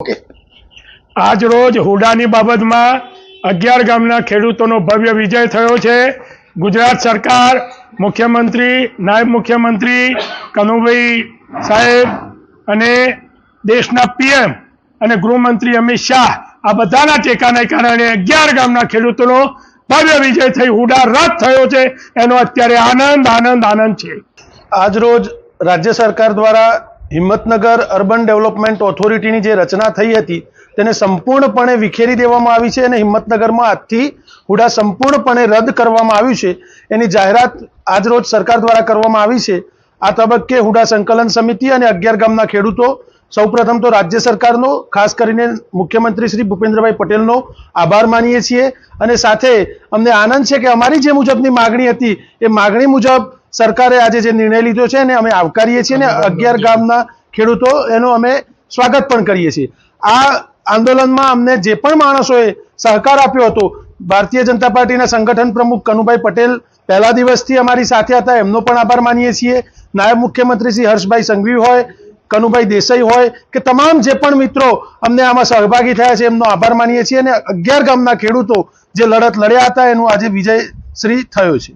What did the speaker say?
આજ રોજ હુડાની બાબતમાં 11 ગામના ખેડૂતોનો ભવ્ય વિજય થયો છે। ગુજરાત સરકાર, મુખ્યમંત્રી, નાયબ મુખ્યમંત્રી કનુભાઈ સાહેબ અને દેશના પીએમ અને ગૃહમંત્રી અમિત શાહ આ બધાના ટેકાને કારણે 11 ગામના ખેડૂતોનો ભવ્ય વિજય થઈ હુડા રદ થયો છે। એનો અત્યારે આનંદ છે। આજ રોજ રાજ્ય સરકાર દ્વારા હિંમતનગર અર્બન ડેવલપમેન્ટ ઓથોરિટીની જે રચના થઈ હતી તેને સંપૂર્ણપણે વિખેરી દેવામાં આવી છે અને હિંમતનગરમાં આજથી હુડા સંપૂર્ણપણે રદ કરવામાં આવ્યું છે। એની જાહેરાત આજ રોજ સરકાર દ્વારા કરવામાં આવી છે। આ તબક્કે હુડા સંકલન સમિતિ અને 11 ગામના ખેડૂતો સૌપ્રથમ તો રાજ્ય સરકારનો, ખાસ કરીને મુખ્યમંત્રી શ્રી ભૂપેન્દ્રભાઈ પટેલનો આભાર માનીએ છીએ અને સાથે અમને આનંદ છે કે અમારી જે મુજબની માગણી હતી એ માગણી મુજબ સરકારે આજે જે નિર્ણય લીધો છે એને અમે આવકારીએ છીએ અને 11 ગામના ખેડૂતો એનો અમે સ્વાગત પણ કરીએ છીએ। આ આંદોલનમાં અમને જે પણ માણસોએ સહકાર આપ્યો હતો, ભારતીય જનતા પાર્ટીના સંગઠન પ્રમુખ કનુભાઈ પટેલ પહેલા દિવસથી અમારી સાથે હતા, એમનો પણ આભાર માનીએ છીએ। નાયબ મુખ્યમંત્રી શ્રી હર્ષભાઈ સંઘવી હોય, કનુભાઈ દેસાઈ હોય કે તમામ જે પણ મિત્રો અમને આમાં સહભાગી થયા છે એમનો આભાર માનીએ છીએ અને 11 ગામના ખેડૂતો જે લડત લડ્યા હતા એનું આજે વિજય શ્રી થયો છે।